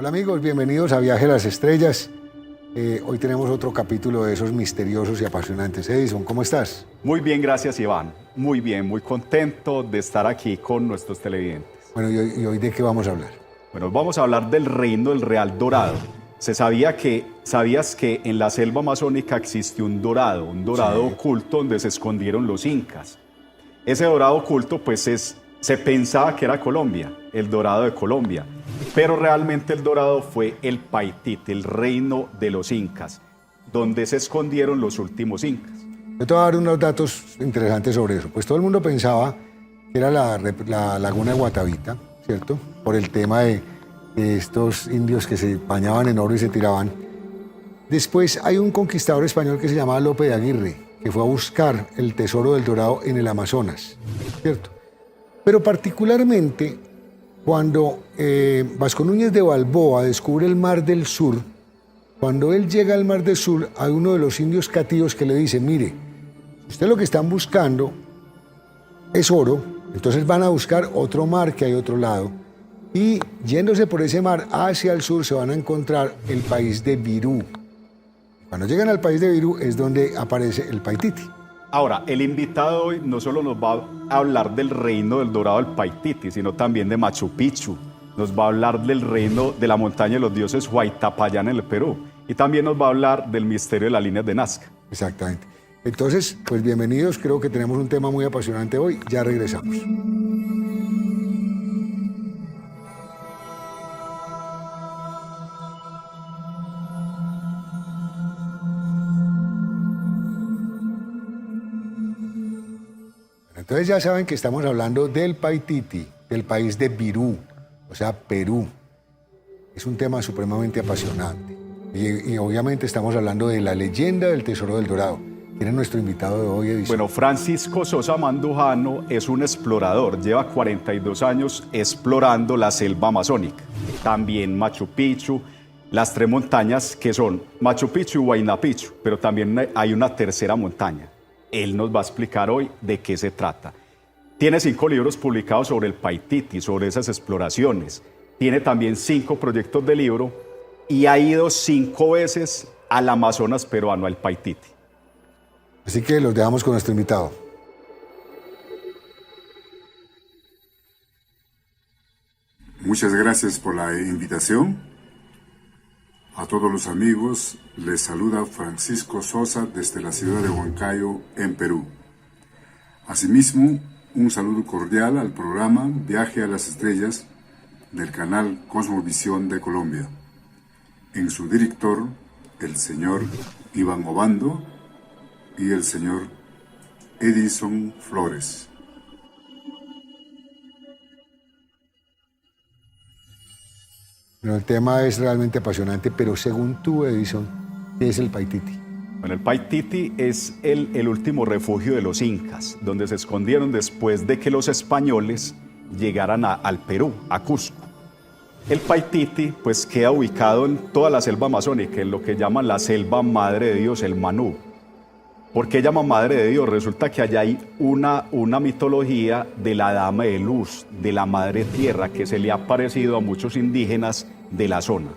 Hola amigos, bienvenidos a Viaje a las Estrellas. Hoy tenemos otro capítulo de esos misteriosos y apasionantes. Edison, ¿cómo estás? Muy bien, gracias Iván. Muy bien, muy contento de estar aquí con nuestros televidentes. Bueno, ¿y hoy de qué vamos a hablar? Bueno, vamos a hablar del reino del Real Dorado. ¿Sabías que en la selva amazónica existe un dorado Sí. oculto donde se escondieron los incas? Ese dorado oculto se pensaba que era Colombia, el dorado de Colombia, pero realmente el dorado fue el Paititi, el reino de los incas, donde se escondieron los últimos incas. Yo te voy a dar unos datos interesantes sobre eso. Pues todo el mundo pensaba que era la laguna de Guatavita, ¿cierto? Por el tema de estos indios que se bañaban en oro y se tiraban. Después hay un conquistador español que se llamaba Lope de Aguirre, que fue a buscar el tesoro del dorado en el Amazonas, ¿cierto? Pero particularmente cuando Vasco Núñez de Balboa descubre el Mar del Sur, cuando él llega al Mar del Sur, hay uno de los indios cativos que le dice, mire, ustedes lo que están buscando es oro, entonces van a buscar otro mar que hay otro lado, y yéndose por ese mar hacia el sur se van a encontrar el país de Virú. Cuando llegan al país de Virú es donde aparece el Paititi. Ahora, el invitado hoy no solo nos va a hablar del reino del dorado del Paititi, sino también de Machu Picchu. Nos va a hablar del reino de la montaña de los dioses Huaytapallán en el Perú. Y también nos va a hablar del misterio de las líneas de Nazca. Exactamente. Entonces, pues bienvenidos, creo que tenemos un tema muy apasionante hoy, ya regresamos. Entonces ya saben que estamos hablando del Paititi, del país de Virú, o sea, Perú. Es un tema supremamente apasionante. Y obviamente estamos hablando de la leyenda del Tesoro del Dorado. ¿Quién es nuestro invitado de hoy, Edison? Bueno, Francisco Sosa Mandujano es un explorador. Lleva 42 años explorando la selva amazónica. También Machu Picchu, las tres montañas que son Machu Picchu y Huayna Picchu, pero también hay una tercera montaña. Él nos va a explicar hoy de qué se trata. Tiene 5 libros publicados sobre el Paititi, sobre esas exploraciones. Tiene también 5 proyectos de libro y ha ido 5 veces al Amazonas peruano, al Paititi. Así que los dejamos con nuestro invitado. Muchas gracias por la invitación. A todos los amigos, les saluda Francisco Sosa desde la ciudad de Huancayo, en Perú. Asimismo, un saludo cordial al programa Viaje a las Estrellas del canal Cosmovisión de Colombia. En su director, el señor Iván Obando y el señor Edison Flores. Bueno, el tema es realmente apasionante, pero según tú, Edison, ¿qué es el Paititi? Bueno, el Paititi es el último refugio de los incas, donde se escondieron después de que los españoles llegaran al Perú, a Cusco. El Paititi pues queda ubicado en toda la selva amazónica, en lo que llaman la selva Madre de Dios, el Manú. ¿Por qué llama Madre de Dios? Resulta que allá hay una mitología de la Dama de Luz, de la Madre Tierra, que se le ha parecido a muchos indígenas de la zona,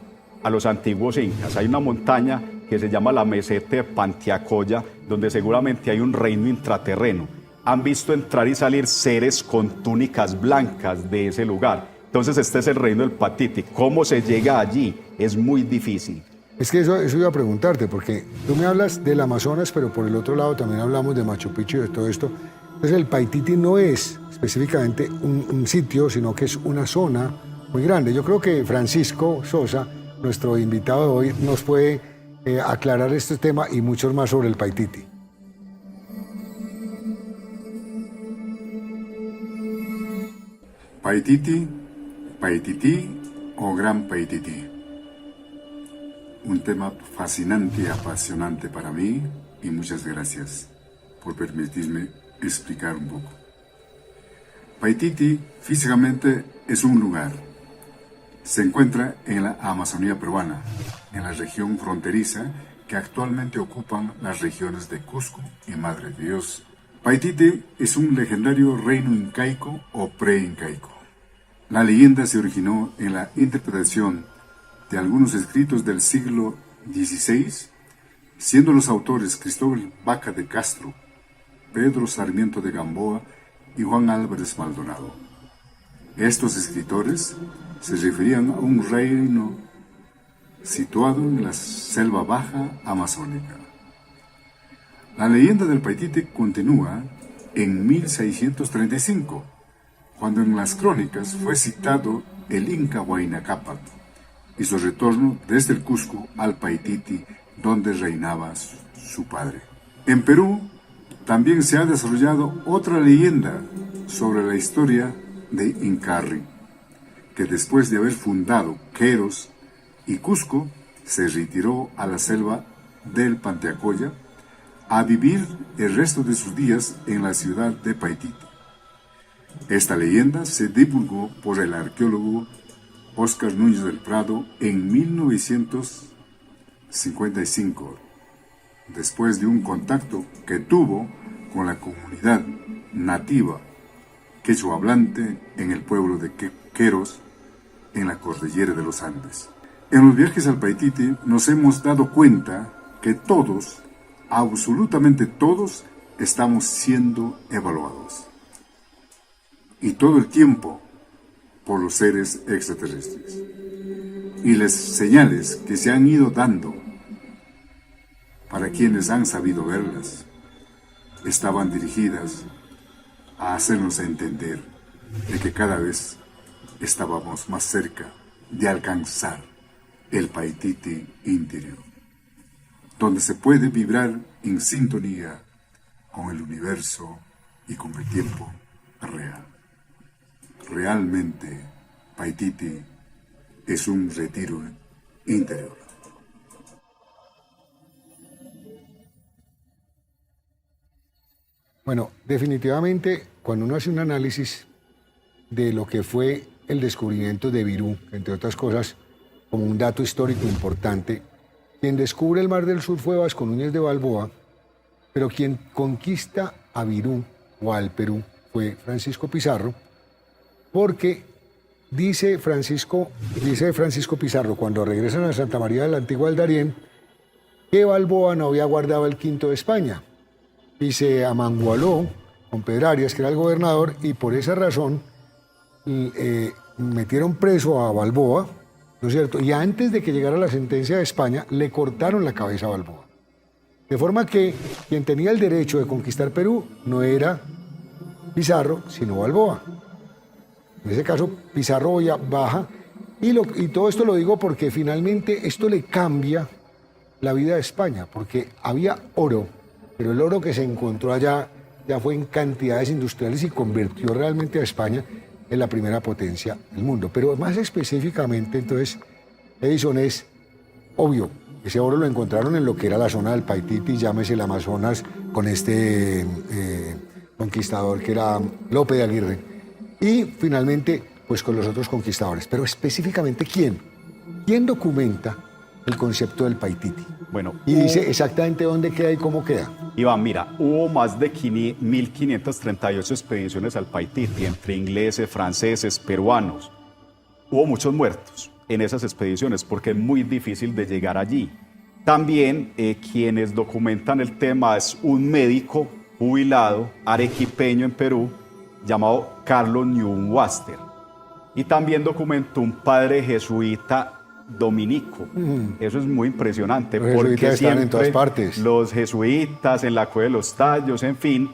a los antiguos incas. Hay una montaña que se llama la meseta de Pantiacoya, donde seguramente hay un reino intraterreno. Han visto entrar y salir seres con túnicas blancas de ese lugar. Entonces este es el reino del Paititi. ¿Cómo se llega allí? Es muy difícil. Es que eso iba a preguntarte, porque tú me hablas del Amazonas, pero por el otro lado también hablamos de Machu Picchu y de todo esto. Entonces el Paititi no es específicamente un sitio, sino que es una zona muy grande. Yo creo que Francisco Sosa, nuestro invitado de hoy, nos puede aclarar este tema y muchos más sobre el Paititi. Paititi, Paititi o Gran Paititi. Un tema fascinante y apasionante para mí y muchas gracias por permitirme explicar un poco. Paititi físicamente es un lugar. Se encuentra en la Amazonía peruana, en la región fronteriza que actualmente ocupan las regiones de Cusco y Madre de Dios. Paititi es un legendario reino incaico o pre-incaico. La leyenda se originó en la interpretación de algunos escritos del siglo XVI, siendo los autores Cristóbal Vaca de Castro, Pedro Sarmiento de Gamboa y Juan Álvarez Maldonado. Estos escritores se referían a un reino situado en la selva baja amazónica. La leyenda del Paititi continúa en 1635, cuando en las crónicas fue citado el Inca Huayna Cápac y su retorno desde el Cusco al Paititi, donde reinaba su padre. En Perú también se ha desarrollado otra leyenda sobre la historia de Incarri, que después de haber fundado Queros y Cusco, se retiró a la selva del Panteacoya a vivir el resto de sus días en la ciudad de Paititi. Esta leyenda se divulgó por el arqueólogo Óscar Núñez del Prado en 1955, después de un contacto que tuvo con la comunidad nativa quechua hablante en el pueblo de Queros, en la cordillera de los Andes. En los viajes al Paititi nos hemos dado cuenta que todos, absolutamente todos, estamos siendo evaluados. Y todo el tiempo por los seres extraterrestres. Y las señales que se han ido dando para quienes han sabido verlas estaban dirigidas a hacernos entender de que cada vez estábamos más cerca de alcanzar el Paititi interior, donde se puede vibrar en sintonía con el universo y con el tiempo real. Realmente, Paititi es un retiro interior. Bueno, definitivamente, cuando uno hace un análisis de lo que fue el descubrimiento de Virú, entre otras cosas, como un dato histórico importante, quien descubre el Mar del Sur fue Vasco Núñez de Balboa, pero quien conquista a Virú o al Perú fue Francisco Pizarro, porque dice Francisco Pizarro, cuando regresan a Santa María de la Antigua del Darién, que Balboa no había guardado el quinto de España, y se amangualó con Pedro Arias, que era el gobernador, y por esa razón metieron preso a Balboa, ¿no es cierto? Y antes de que llegara la sentencia de España, le cortaron la cabeza a Balboa. De forma que quien tenía el derecho de conquistar Perú no era Pizarro, sino Balboa. En ese caso, Pizarro baja, y todo esto lo digo porque finalmente esto le cambia la vida de España, porque había oro, pero el oro que se encontró allá ya fue en cantidades industriales y convirtió realmente a España en la primera potencia del mundo. Pero más específicamente, entonces, Edison, es obvio, ese oro lo encontraron en lo que era la zona del Paititi, llámese el Amazonas, con este conquistador que era Lope de Aguirre, y finalmente, pues con los otros conquistadores. Pero específicamente, ¿quién documenta el concepto del Paititi? Bueno, y dice exactamente dónde queda y cómo queda. Iván, mira, hubo más de 1.538 expediciones al Paititi, entre ingleses, franceses, peruanos. Hubo muchos muertos en esas expediciones porque es muy difícil de llegar allí. También quienes documentan el tema es un médico jubilado, arequipeño en Perú, llamado Carlos Neuwaster. Y también documentó un padre jesuita dominico. Eso es muy impresionante. Los porque jesuitas están siempre en todas partes. Los jesuitas en la Cueva de los Tallos, en fin,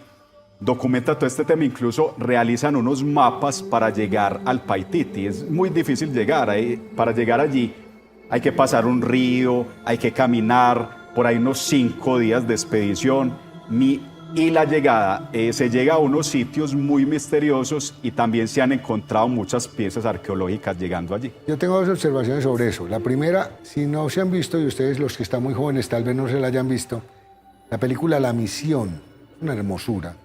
documenta todo este tema. Incluso realizan unos mapas para llegar al Paititi. Es muy difícil llegar. Para llegar allí hay que pasar un río, hay que caminar, por ahí unos 5 días de expedición. Y la llegada, se llega a unos sitios muy misteriosos y también se han encontrado muchas piezas arqueológicas llegando allí. Yo tengo 2 observaciones sobre eso. La primera, si no se han visto, y ustedes los que están muy jóvenes tal vez no se la hayan visto, la película La Misión, una hermosura.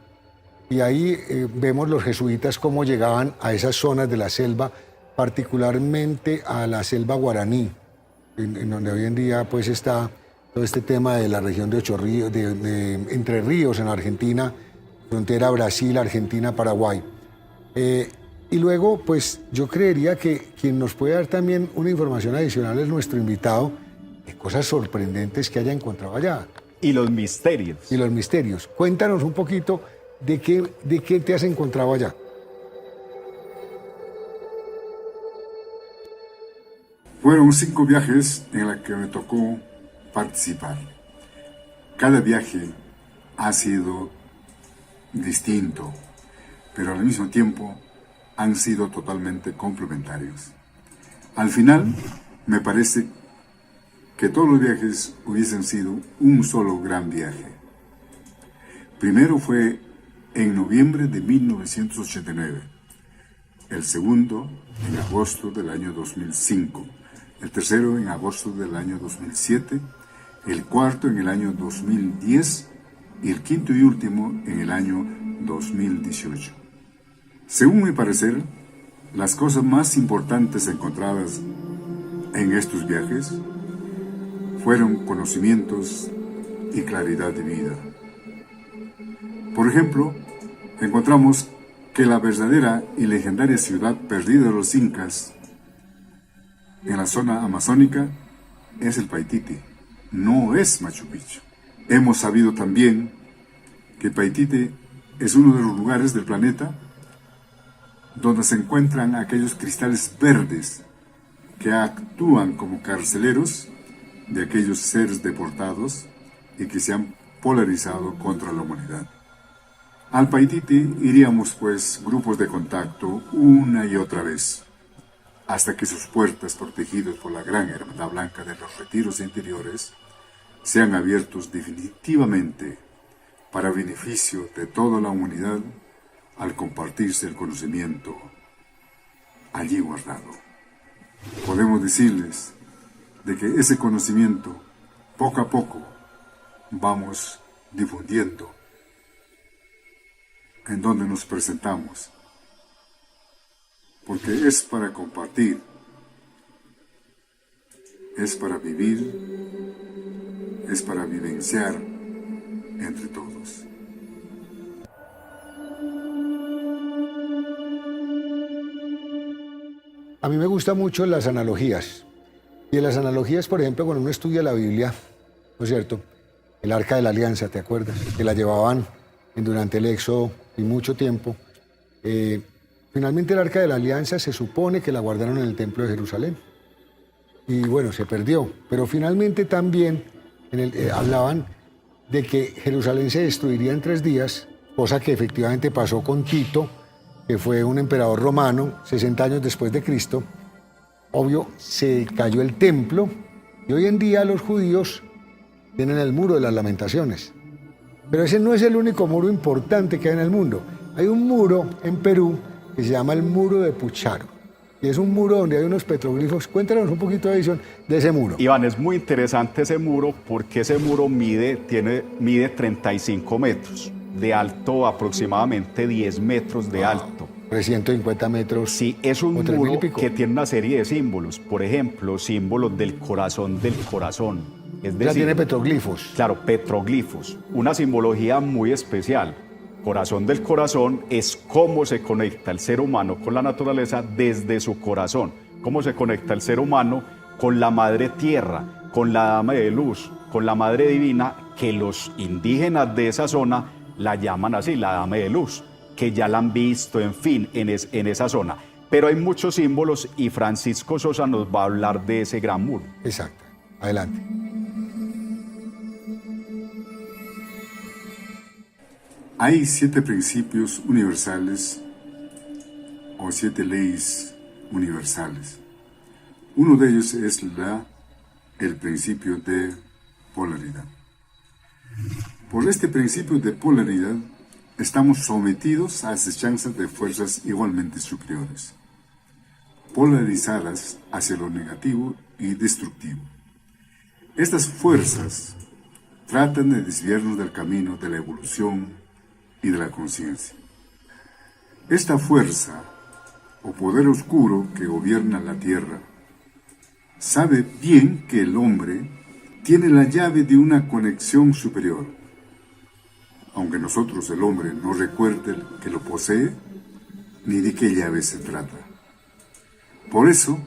Y ahí vemos los jesuitas cómo llegaban a esas zonas de la selva, particularmente a la selva guaraní, en donde hoy en día pues está todo este tema de la región de Ocho Ríos, de Entre Ríos en Argentina, frontera Brasil, Argentina, Paraguay. Y luego, pues yo creería que quien nos puede dar también una información adicional es nuestro invitado de cosas sorprendentes que haya encontrado allá. Y los misterios. Y los misterios. Cuéntanos un poquito de qué te has encontrado allá. Fueron 5 viajes en los que me tocó participar. Cada viaje ha sido distinto, pero al mismo tiempo han sido totalmente complementarios. Al final, me parece que todos los viajes hubiesen sido un solo gran viaje. Primero fue en noviembre de 1989, el segundo en agosto del año 2005, el tercero en agosto del año 2007, el cuarto en el año 2010 y el quinto y último en el año 2018. Según mi parecer, las cosas más importantes encontradas en estos viajes fueron conocimientos y claridad de vida. Por ejemplo, encontramos que la verdadera y legendaria ciudad perdida de los incas en la zona amazónica es el Paititi, no es Machu Picchu. Hemos sabido también que Paititi es uno de los lugares del planeta donde se encuentran aquellos cristales verdes que actúan como carceleros de aquellos seres deportados y que se han polarizado contra la humanidad. Al Paititi iríamos pues grupos de contacto una y otra vez, hasta que sus puertas, protegidas por la gran Hermandad Blanca de los Retiros Interiores, sean abiertos definitivamente para beneficio de toda la humanidad al compartirse el conocimiento allí guardado. Podemos decirles de que ese conocimiento poco a poco vamos difundiendo en donde nos presentamos, porque es para compartir, es para vivir, es para vivenciar entre todos. A mí me gustan mucho las analogías. Y en las analogías, por ejemplo, cuando uno estudia la Biblia, ¿no es cierto? El Arca de la Alianza, ¿te acuerdas? Que la llevaban durante el Éxodo y mucho tiempo. Finalmente el Arca de la Alianza se supone que la guardaron en el Templo de Jerusalén. Y bueno, se perdió. Pero finalmente también hablaban de que Jerusalén se destruiría en 3 días, cosa que efectivamente pasó con Tito, que fue un emperador romano 60 años después de Cristo. Obvio, se cayó el templo y hoy en día los judíos tienen el Muro de las Lamentaciones. Pero ese no es el único muro importante que hay en el mundo. Hay un muro en Perú que se llama el Muro de Pucharo. Y es un muro donde hay unos petroglifos. Cuéntanos un poquito de ese muro. Iván, es muy interesante ese muro porque ese muro mide 35 metros. De alto, aproximadamente 10 metros de alto. 350 metros. Sí, es un o muro que tiene una serie de símbolos. Por ejemplo, símbolos del corazón. Es decir, ya tiene petroglifos. Claro, petroglifos. Una simbología muy especial. Corazón del corazón es cómo se conecta el ser humano con la naturaleza desde su corazón. Cómo se conecta el ser humano con la madre tierra, con la dama de luz, con la madre divina, que los indígenas de esa zona la llaman así, la dama de luz, que ya la han visto, en fin, en esa zona. Pero hay muchos símbolos y Francisco Sosa nos va a hablar de ese gran muro. Exacto. Adelante. Hay 7 principios universales o 7 leyes universales. Uno de ellos es el principio de polaridad. Por este principio de polaridad estamos sometidos a asechanzas de fuerzas igualmente superiores, polarizadas hacia lo negativo y destructivo. Estas fuerzas tratan de desviarnos del camino de la evolución y de la conciencia. Esta fuerza o poder oscuro que gobierna la tierra sabe bien que el hombre tiene la llave de una conexión superior. Aunque nosotros, el hombre, no recuerde que lo posee, ni de qué llave se trata. Por eso,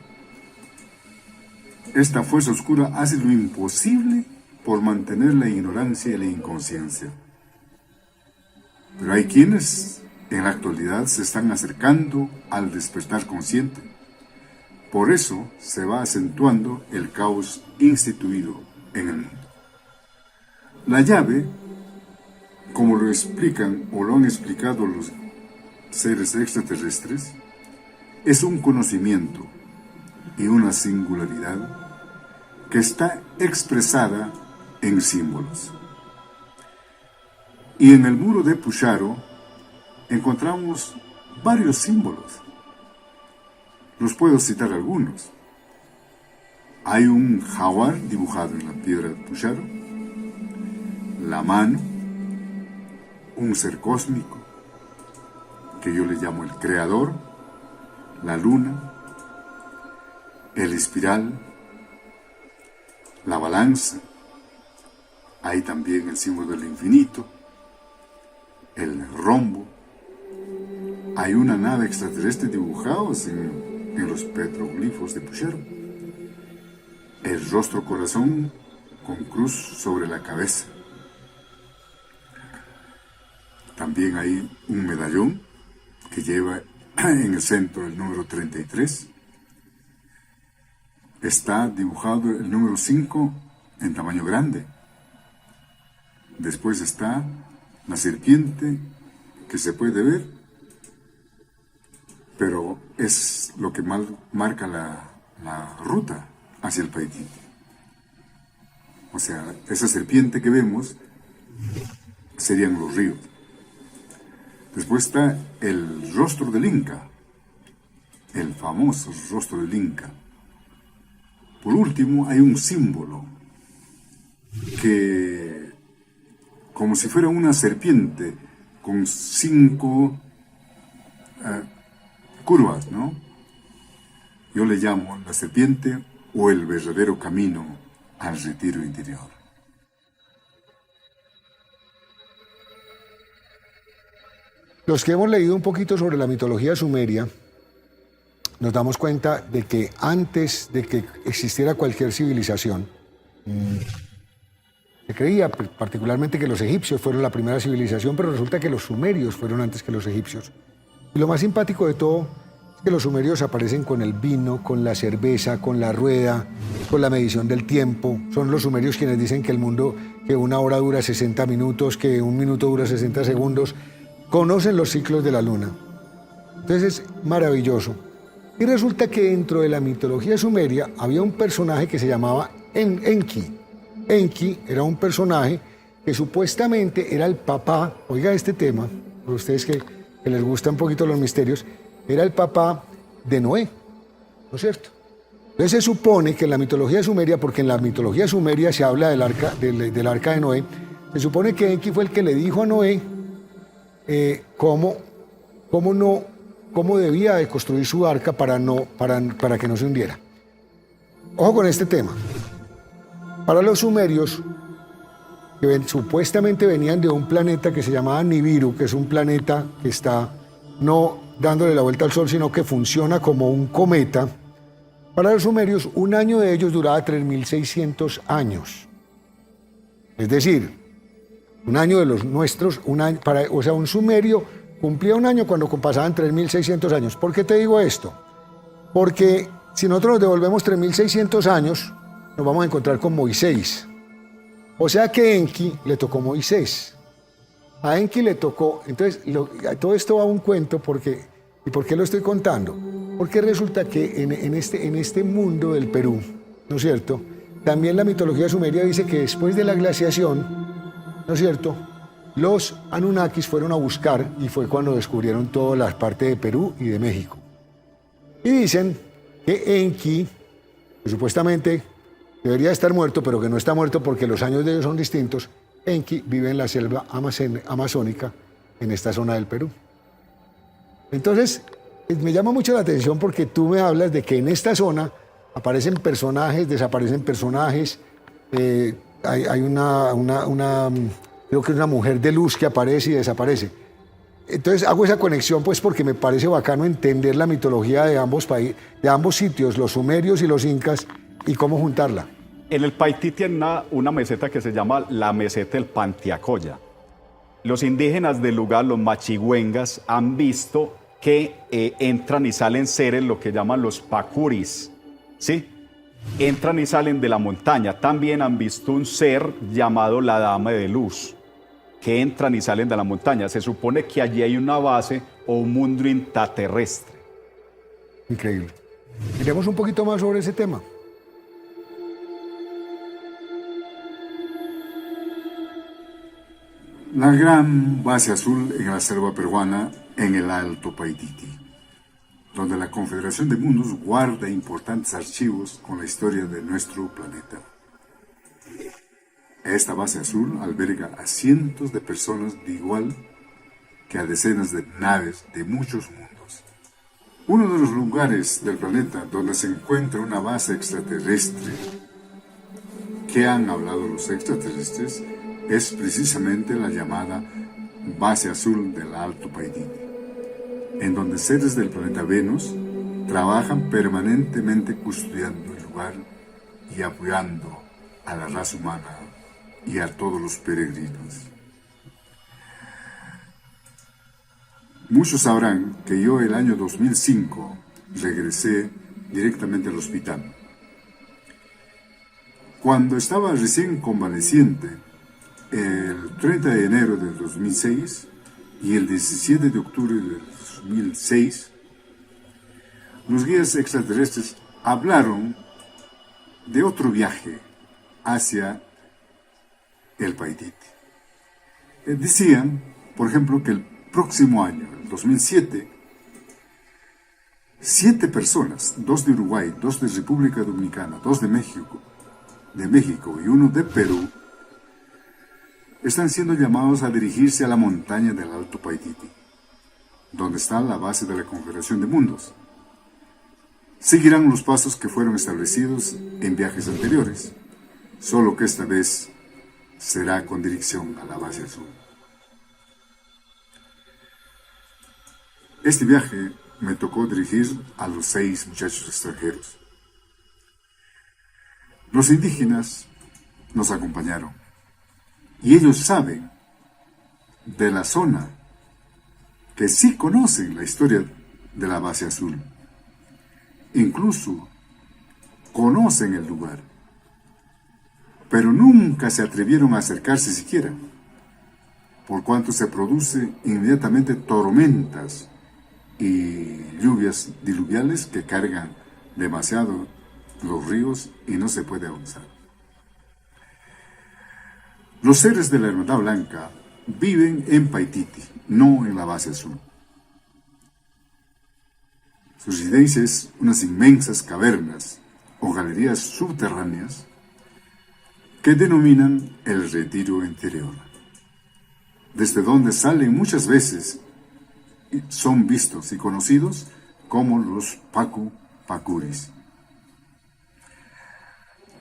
esta fuerza oscura hace lo imposible por mantener la ignorancia y la inconsciencia. Pero hay quienes en la actualidad se están acercando al despertar consciente. Por eso se va acentuando el caos instituido en el mundo. La llave, como lo explican o lo han explicado los seres extraterrestres, es un conocimiento y una singularidad que está expresada en símbolos. Y en el muro de Pucharo encontramos varios símbolos. Los puedo citar algunos. Hay un jaguar dibujado en la piedra de Pucharo, la mano, un ser cósmico, que yo le llamo el creador, la luna, el espiral, la balanza, hay también el símbolo del infinito, el rombo, hay una nave extraterrestre dibujados en los petroglifos de Pucharo, el rostro corazón con cruz sobre la cabeza. También hay un medallón que lleva en el centro el número 33. Está dibujado el número 5 en tamaño grande. Después está la serpiente que se puede ver, pero es lo que marca la ruta hacia el Paititi. O sea, esa serpiente que vemos serían los ríos. Después está el rostro del Inca, el famoso rostro del Inca. Por último, hay un símbolo que, como si fuera una serpiente, con 5 curvas, ¿no? Yo le llamo la serpiente o el verdadero camino al retiro interior. Los que hemos leído un poquito sobre la mitología sumeria, nos damos cuenta de que antes de que existiera cualquier civilización, se creía particularmente que los egipcios fueron la primera civilización, pero resulta que los sumerios fueron antes que los egipcios. Y lo más simpático de todo es que los sumerios aparecen con el vino, con la cerveza, con la rueda, con la medición del tiempo. Son los sumerios quienes dicen que el mundo, que una hora dura 60 minutos, que un minuto dura 60 segundos. Conocen los ciclos de la luna. Entonces es maravilloso. Y resulta que dentro de la mitología sumeria había un personaje que se llamaba Enki. Enki era un personaje que supuestamente era el papá, oiga este tema, para ustedes que les gustan un poquito los misterios, era el papá de Noé, ¿no es cierto? Entonces se supone que en la mitología sumeria, porque en la mitología sumeria se habla del arca de Noé, se supone que Enki fue el que le dijo a Noé cómo debía de construir su arca para que no se hundiera. Ojo con este tema. Para los sumerios, que supuestamente venían de un planeta que se llamaba Nibiru, que es un planeta que está no dándole la vuelta al Sol, sino que funciona como un cometa, para los sumerios un año de ellos duraba 3.600 años. Es decir, un año de los nuestros, o sea, un sumerio cumplía un año cuando pasaban 3.600 años. ¿Por qué te digo esto? Porque si nosotros nos devolvemos 3.600 años, nos vamos a encontrar con Moisés. O sea que a Enki le tocó Moisés. A Enki le tocó. Entonces, todo esto va a un cuento porque. ¿Y por qué lo estoy contando? Porque resulta que en este mundo del Perú, ¿no es cierto? También la mitología sumeria dice que después de la glaciación, ¿no es cierto?, los Anunnakis fueron a buscar y fue cuando descubrieron toda la parte de Perú y de México. Y dicen que Enki, que supuestamente debería estar muerto, pero que no está muerto porque los años de ellos son distintos, Enki vive en la selva amazónica en esta zona del Perú. Entonces, me llama mucho la atención porque tú me hablas de que en esta zona aparecen personajes, desaparecen personajes, hay una creo que es una mujer de luz que aparece y desaparece. Entonces hago esa conexión pues porque me parece bacano entender la mitología de ambos países, de ambos sitios, los sumerios y los incas, y cómo juntarla. En el Paititi hay una meseta que se llama la meseta del Pantiacoya. Los indígenas del lugar, los machigüengas, han visto que entran y salen seres, lo que llaman los pacuris, ¿sí? Entran y salen de la montaña. También han visto un ser llamado la Dama de Luz, que entran y salen de la montaña. Se supone que allí hay una base o un mundo intraterrestre. Increíble. Miremos un poquito más sobre ese tema. La gran base azul en la selva peruana, en el Alto Paititi, donde la Confederación de Mundos guarda importantes archivos con la historia de nuestro planeta. Esta base azul alberga a cientos de personas de igual que a decenas de naves de muchos mundos. Uno de los lugares del planeta donde se encuentra una base extraterrestre que han hablado los extraterrestres es precisamente la llamada Base Azul del Alto Paititi, en donde seres del planeta Venus trabajan permanentemente custodiando el lugar y apoyando a la raza humana y a todos los peregrinos. Muchos sabrán que yo el año 2005 regresé directamente al hospital. Cuando estaba recién convaleciente, el 30 de enero del 2006 y el 17 de octubre del 2006, los guías extraterrestres hablaron de otro viaje hacia el Paititi. Decían, por ejemplo, que el próximo año, el 2007, 7 personas, 2 de Uruguay, 2 de República Dominicana, 2 de México y 1 de Perú, están siendo llamados a dirigirse a la montaña del Alto Paititi, donde está la base de la Confederación de Mundos. Seguirán los pasos que fueron establecidos en viajes anteriores, solo que esta vez será con dirección a la base azul. Este viaje me tocó dirigir a los 6 muchachos extranjeros. Los indígenas nos acompañaron y ellos saben de la zona, que sí conocen la historia de la base azul. Incluso conocen el lugar, pero nunca se atrevieron a acercarse siquiera, por cuanto se produce inmediatamente tormentas y lluvias diluviales que cargan demasiado los ríos y no se puede avanzar. Los seres de la Hermandad Blanca viven en Paititi, no en la base azul. Su residencia es unas inmensas cavernas o galerías subterráneas que denominan el retiro interior, desde donde salen muchas veces y son vistos y conocidos como los pacuris.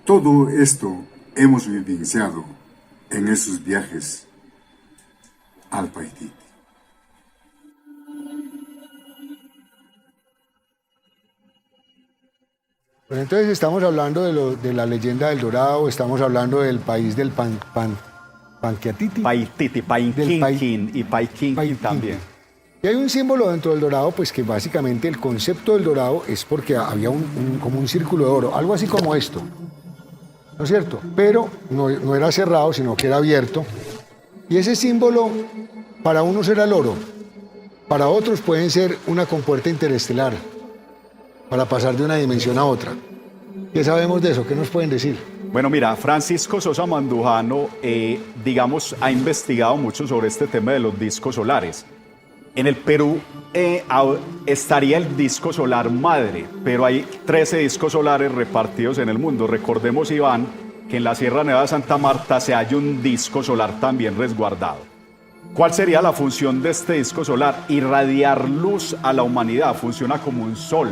Todo esto hemos vivenciado en esos viajes al Paititi. Pues entonces estamos hablando de la leyenda del Dorado, estamos hablando del país del Panquiatiti. Paititi, Painquinquín y Paiquinquín también. Y hay un símbolo dentro del Dorado, pues que básicamente el concepto del Dorado es porque había como un círculo de oro, algo así como esto, ¿no es cierto? Pero no era cerrado, sino que era abierto. Y ese símbolo, para unos era el oro, para otros pueden ser una compuerta interestelar, para pasar de una dimensión a otra. ¿Qué sabemos de eso? ¿Qué nos pueden decir? Bueno, mira, Francisco Sosa Mandujano, ha investigado mucho sobre este tema de los discos solares. En el Perú estaría el disco solar madre, pero hay 13 discos solares repartidos en el mundo. Recordemos, Iván, que en la Sierra Nevada de Santa Marta se halla un disco solar también resguardado. ¿Cuál sería la función de este disco solar? Irradiar luz a la humanidad, funciona como un sol.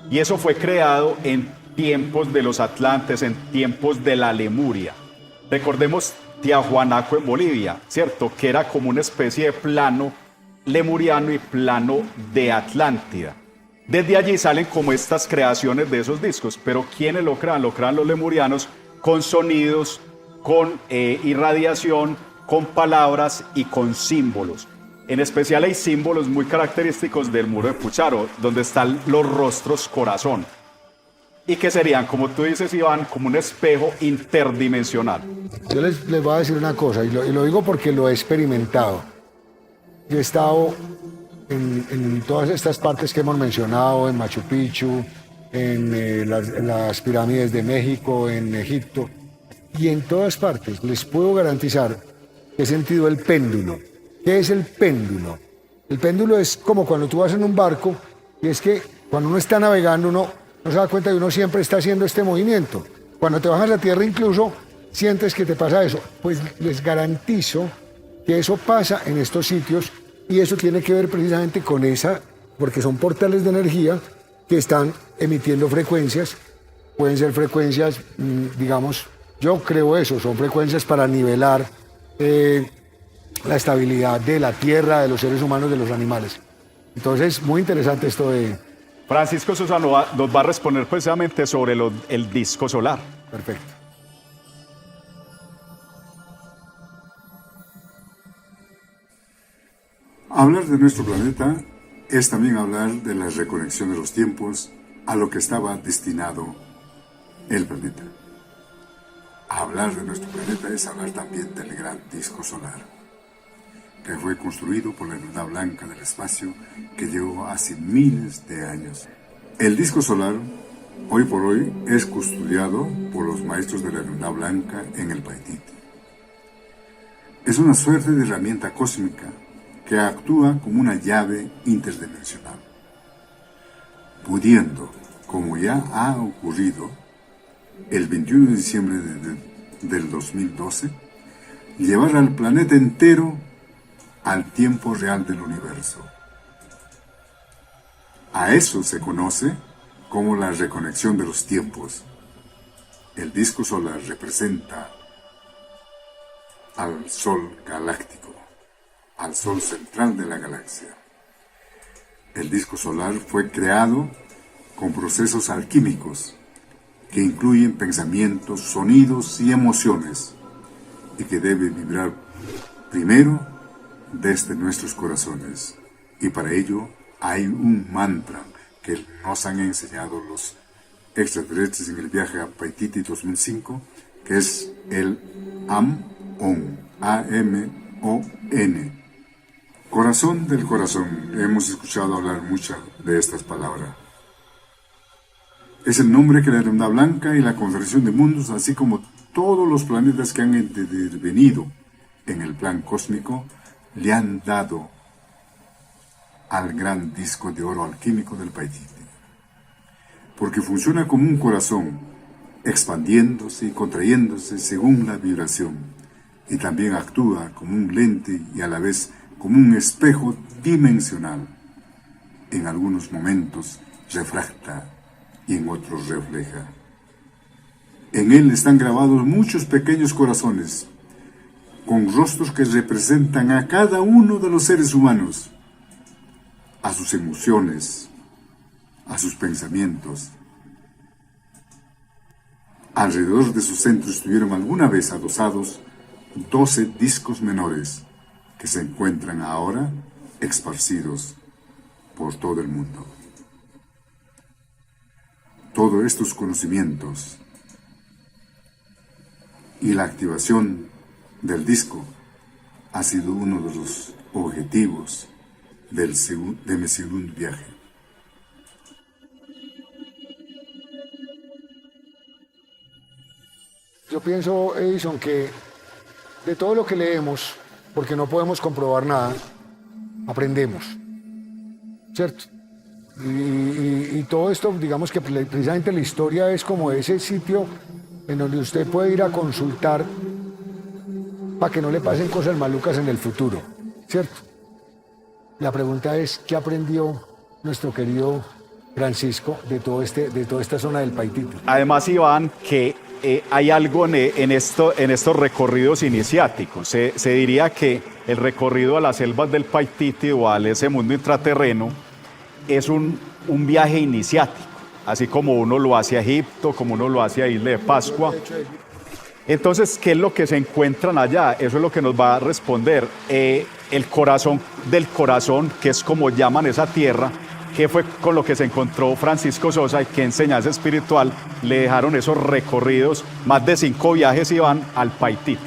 Y eso fue creado en tiempos de los atlantes, en tiempos de la Lemuria. Recordemos Tiahuanaco en Bolivia, ¿cierto? Que era como una especie de plano lemuriano y plano de Atlántida. Desde allí salen como estas creaciones de esos discos, pero ¿quiénes lo crean? Lo crean los lemurianos con sonidos, con irradiación, con palabras y con símbolos. En especial hay símbolos muy característicos del muro de Pucharo, donde están los rostros corazón, y que serían, como tú dices, Iván, como un espejo interdimensional. Yo les voy a decir una cosa, y lo digo porque lo he experimentado. Yo he estado en todas estas partes que hemos mencionado, en Machu Picchu, en las pirámides de México, en Egipto, y en todas partes les puedo garantizar que he sentido el péndulo. ¿Qué es el péndulo? El péndulo es como cuando tú vas en un barco, y es que cuando uno está navegando, uno no se da cuenta que uno siempre está haciendo este movimiento. Cuando te bajas a tierra incluso, sientes que te pasa eso. Pues les garantizo que eso pasa en estos sitios, y eso tiene que ver precisamente con esa, porque son portales de energía que están emitiendo frecuencias. Pueden ser frecuencias, digamos, yo creo eso, son frecuencias para nivelar la estabilidad de la tierra, de los seres humanos, de los animales. Entonces, muy interesante esto de... Francisco Susano nos va a responder precisamente sobre el disco solar. Perfecto. Hablar de nuestro planeta es también hablar de la reconexión de los tiempos a lo que estaba destinado el planeta. Hablar de nuestro planeta es hablar también del gran disco solar, que fue construido por la hermandad blanca del espacio, que llegó hace miles de años. El disco solar, hoy por hoy, es custodiado por los maestros de la hermandad blanca en el Paititi. Es una suerte de herramienta cósmica que actúa como una llave interdimensional, pudiendo, como ya ha ocurrido el 21 de diciembre del 2012, llevar al planeta entero al tiempo real del universo. A eso se conoce como la reconexión de los tiempos. El disco solar representa al Sol galáctico, al Sol central de la galaxia. El disco solar fue creado con procesos alquímicos que incluyen pensamientos, sonidos y emociones, y que debe vibrar primero desde nuestros corazones. Y para ello hay un mantra que nos han enseñado los extraterrestres en el viaje a Paititi 2005, que es el Am-On, A-M-O-N. Corazón del corazón. Hemos escuchado hablar mucho de estas palabras. Es el nombre que la Hermandad Blanca y la Confederación de Mundos, así como todos los planetas que han intervenido en el plan cósmico, le han dado al gran disco de oro alquímico del Paititi. Porque funciona como un corazón, expandiéndose y contrayéndose según la vibración, y también actúa como un lente y a la vez como un espejo dimensional. En algunos momentos refracta y en otros refleja. En él están grabados muchos pequeños corazones, con rostros que representan a cada uno de los seres humanos, a sus emociones, a sus pensamientos. Alrededor de su centro estuvieron alguna vez adosados 12 discos menores que se encuentran ahora esparcidos por todo el mundo. Todos estos conocimientos y la activación del disco ha sido uno de los objetivos de mi segundo viaje. Yo pienso, Edison, que de todo lo que leemos, porque no podemos comprobar nada, aprendemos, ¿cierto? Y todo esto, digamos que precisamente la historia es como ese sitio en donde usted puede ir a consultar para que no le pasen cosas malucas en el futuro, ¿cierto? La pregunta es, ¿qué aprendió nuestro querido Francisco de toda esta zona del Paititi? Además, Iván, que hay algo en estos recorridos iniciáticos. Se diría que el recorrido a las selvas del Paititi o a ese mundo intraterreno es un viaje iniciático, así como uno lo hace a Egipto, como uno lo hace a Isla de Pascua. Entonces, ¿qué es lo que se encuentran allá? Eso es lo que nos va a responder el corazón del corazón, que es como llaman esa tierra, que fue con lo que se encontró Francisco Sosa y qué enseñanza espiritual le dejaron esos recorridos. Más de 5 viajes iban al Paititi.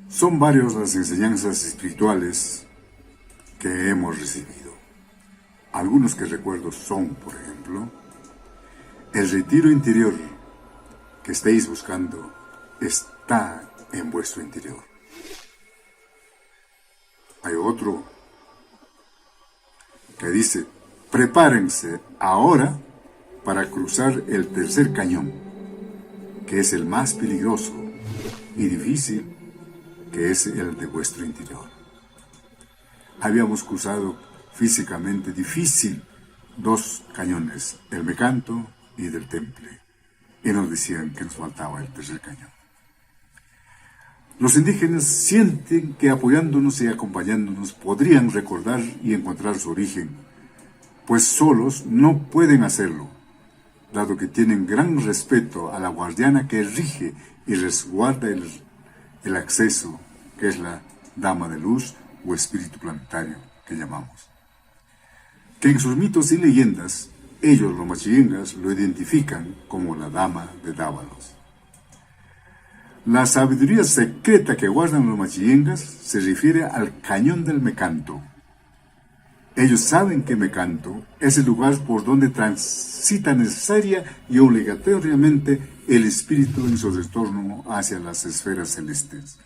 Son varias las enseñanzas espirituales que hemos recibido. Algunos que recuerdo son, por ejemplo, el retiro interior que estéis buscando está en vuestro interior. Hay otro que dice, prepárense ahora para cruzar el tercer cañón, que es el más peligroso y difícil, que es el de vuestro interior. Habíamos cruzado físicamente difícil 2 cañones, el Mecanto y del Temple, y nos decían que nos faltaba el tercer cañón. Los indígenas sienten que apoyándonos y acompañándonos podrían recordar y encontrar su origen, pues solos no pueden hacerlo, dado que tienen gran respeto a la guardiana que rige y resguarda el acceso, que es la Dama de Luz o Espíritu Planetario que llamamos. Que en sus mitos y leyendas, ellos los machingas lo identifican como la Dama de Dávalos. La sabiduría secreta que guardan los machingas se refiere al cañón del Mecanto. Ellos saben que Mecanto es el lugar por donde transita necesaria y obligatoriamente el espíritu en su retorno hacia las esferas celestes.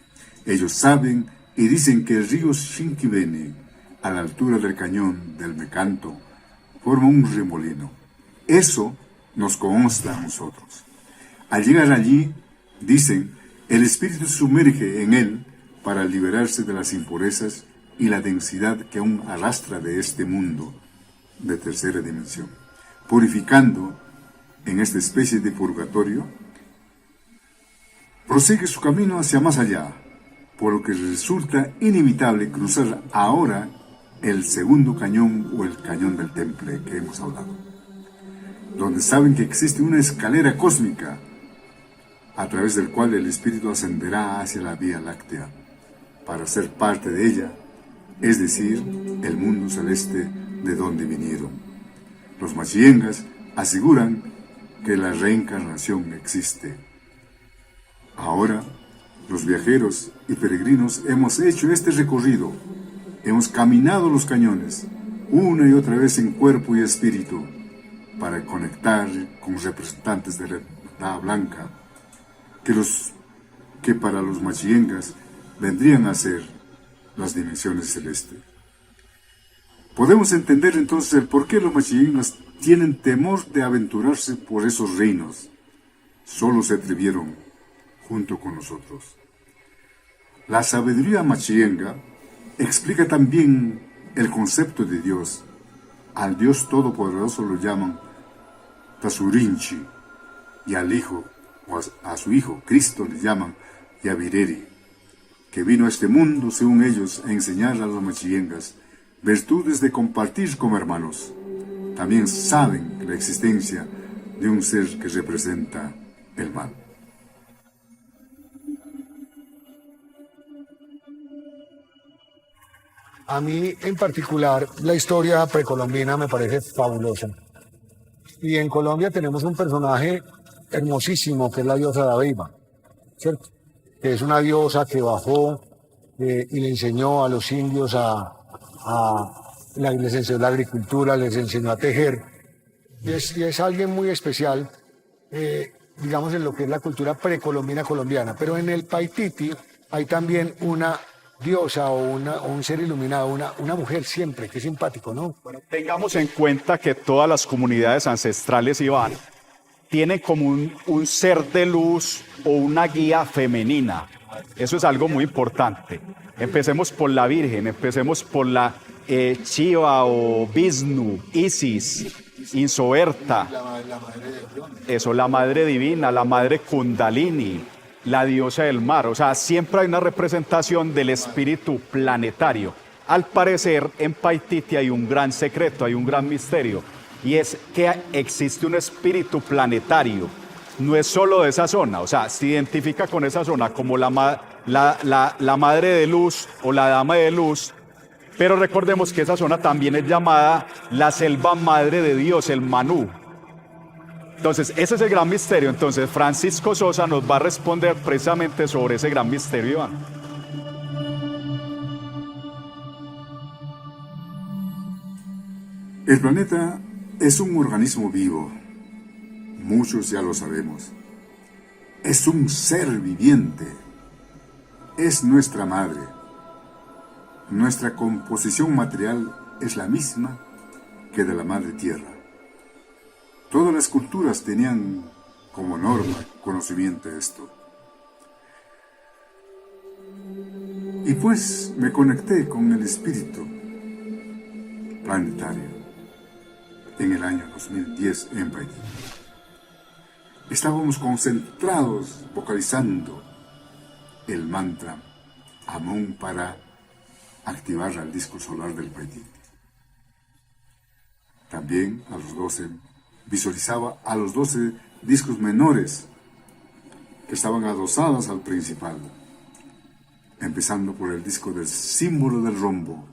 Ellos saben y dicen que el río Shinquibene, a la altura del cañón del Mecanto, forma un remolino. Eso nos consta a nosotros. Al llegar allí, dicen, el espíritu sumerge en él para liberarse de las impurezas y la densidad que aún arrastra de este mundo de tercera dimensión, purificando en esta especie de purgatorio, prosigue su camino hacia más allá, por lo que resulta inevitable cruzar ahora el segundo cañón o el cañón del Temple que hemos hablado, donde saben que existe una escalera cósmica a través del cual el espíritu ascenderá hacia la Vía Láctea para ser parte de ella, es decir, el mundo celeste de donde vinieron. Los machingas aseguran que la reencarnación existe. Ahora, los viajeros y peregrinos hemos hecho este recorrido, hemos caminado los cañones, una y otra vez en cuerpo y espíritu, para conectar con representantes de la Hermandad Blanca, que para los machingas vendrían a ser las dimensiones celestes. Podemos entender entonces el por qué los machingas tienen temor de aventurarse por esos reinos. Solo se atrevieron junto con nosotros. La sabiduría machinga explica también el concepto de Dios. Al Dios Todopoderoso lo llaman Tasurinchi, y al Hijo, o a su Hijo, Cristo, le llaman Yavireri, que vino a este mundo, según ellos, a enseñar a los machingas virtudes de compartir como hermanos. También saben la existencia de un ser que representa el mal. A mí, en particular, la historia precolombina me parece fabulosa. Y en Colombia tenemos un personaje hermosísimo, que es la diosa Dabeiba, ¿cierto? Que es una diosa que bajó y le enseñó a los indios les enseñó la agricultura, les enseñó a tejer. Y es alguien muy especial, digamos, en lo que es la cultura precolombina colombiana. Pero en el Paititi hay también una diosa o un ser iluminado, una mujer siempre, que es simpático, ¿no? Bueno, tengamos en cuenta que todas las comunidades ancestrales, Iván, tienen como un ser de luz o una guía femenina. Eso es algo muy importante. Empecemos por la Virgen, empecemos por la Shiva o Vishnu, Isis, Insoberta, La madre de Dios. eso, la madre divina, la madre Kundalini, la diosa del mar. O sea, siempre hay una representación del espíritu planetario. Al parecer, en Paititi hay un gran secreto, hay un gran misterio, y es que existe un espíritu planetario. No es solo de esa zona, o sea, se identifica con esa zona como la madre de luz o la dama de luz, pero recordemos que esa zona también es llamada la selva madre de Dios, el Manú. Entonces, ese es el gran misterio. Entonces, Francisco Sosa nos va a responder precisamente sobre ese gran misterio, Iván. El planeta es un organismo vivo. Muchos ya lo sabemos. Es un ser viviente. Es nuestra madre. Nuestra composición material es la misma que de la madre tierra. Todas las culturas tenían como norma conocimiento de esto. Y pues me conecté con el espíritu planetario en el año 2010 en Paititi. Estábamos concentrados vocalizando el mantra Amón para activar al disco solar del Paititi. También a los 12 visualizaba a los 12 discos menores que estaban adosados al principal, empezando por el disco del símbolo del rombo,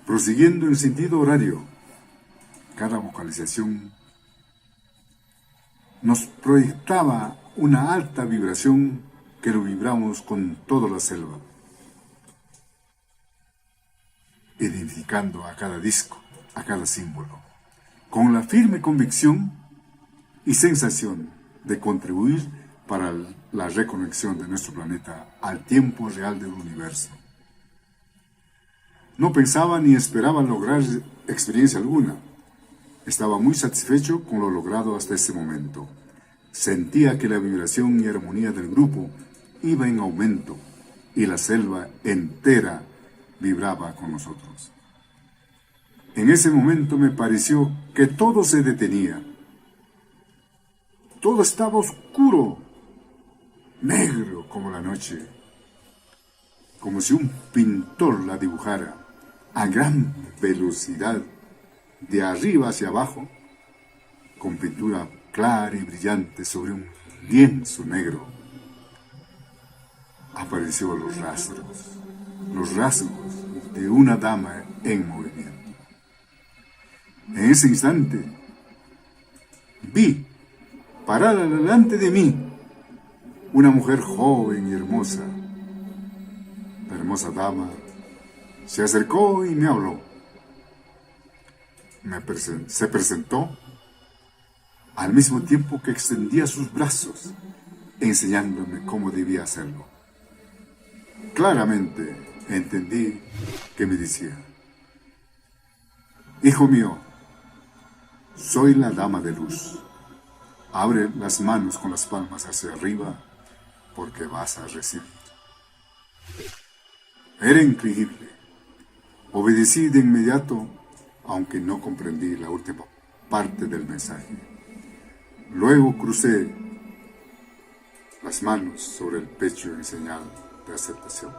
prosiguiendo en sentido horario. Cada vocalización nos proyectaba una alta vibración que lo vibramos con toda la selva, identificando a cada disco, a cada símbolo, con la firme convicción y sensación de contribuir para la reconexión de nuestro planeta al tiempo real del universo. No pensaba ni esperaba lograr experiencia alguna. Estaba muy satisfecho con lo logrado hasta ese momento. Sentía que la vibración y armonía del grupo iba en aumento y la selva entera vibraba con nosotros. En ese momento me pareció que todo se detenía. Todo estaba oscuro, negro como la noche, como si un pintor la dibujara a gran velocidad, de arriba hacia abajo, con pintura clara y brillante sobre un lienzo negro. Apareció los rasgos de una dama en movimiento. En ese instante, vi parada delante de mí una mujer joven y hermosa. La hermosa dama se acercó y me habló. Se presentó al mismo tiempo que extendía sus brazos, enseñándome cómo debía hacerlo. Claramente entendí que me decía: hijo mío, soy la dama de luz. Abre las manos con las palmas hacia arriba, porque vas a recibir. Era increíble. Obedecí de inmediato, aunque no comprendí la última parte del mensaje. Luego crucé las manos sobre el pecho en señal de aceptación.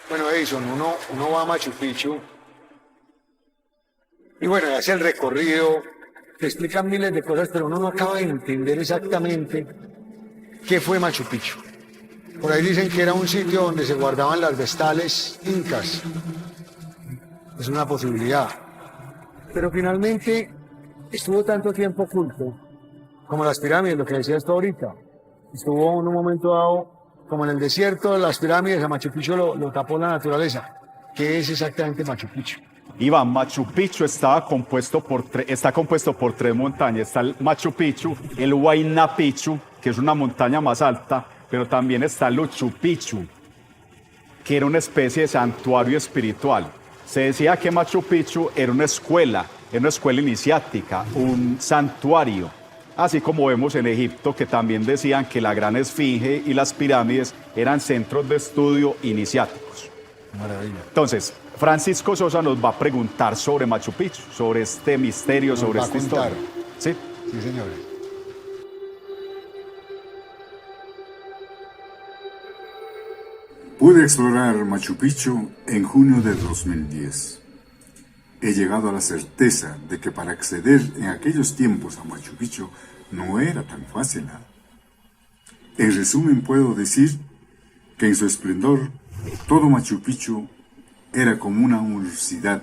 Bueno, Edison, uno va a Machu Picchu y bueno, hace el recorrido, te explican miles de cosas, pero uno no acaba de entender exactamente qué fue Machu Picchu. Por ahí dicen que era un sitio donde se guardaban las vestales incas. Es una posibilidad. Pero finalmente estuvo tanto tiempo oculto como las pirámides, lo que decías tú ahorita. Estuvo en un momento dado como en el desierto de las pirámides, a Machu Picchu lo tapó la naturaleza. ¿Qué es exactamente Machu Picchu? Iván, Machu Picchu está compuesto por tres montañas. Está el Machu Picchu, el Huayna Picchu, que es una montaña más alta, pero también está el Uchu Picchu, que era una especie de santuario espiritual. Se decía que Machu Picchu era una escuela iniciática, un santuario. Así como vemos en Egipto, que también decían que la Gran Esfinge y las pirámides eran centros de estudio iniciáticos. Maravilla. Entonces, Francisco Sosa nos va a preguntar sobre Machu Picchu, sobre este misterio, Nos sobre va a esta contar. historia. ¿Sí? Sí, señores. Pude explorar Machu Picchu en junio de 2010. He llegado a la certeza de que para acceder en aquellos tiempos a Machu Picchu no era tan fácil. En resumen, puedo decir que en su esplendor todo Machu Picchu era como una universidad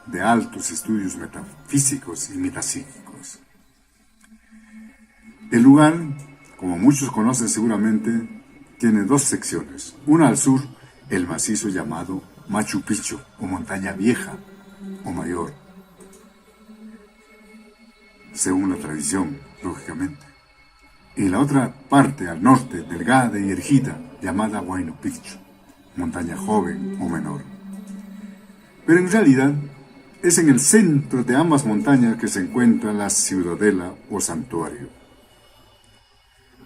de altos estudios metafísicos y metapsíquicos. El lugar, como muchos conocen seguramente, tiene dos secciones. Una al sur, el macizo llamado Machu Picchu, o montaña vieja o mayor, según la tradición, lógicamente. Y la otra parte al norte, delgada y erguida, llamada Huayna Picchu, montaña joven o menor. Pero en realidad es en el centro de ambas montañas que se encuentra la ciudadela o santuario.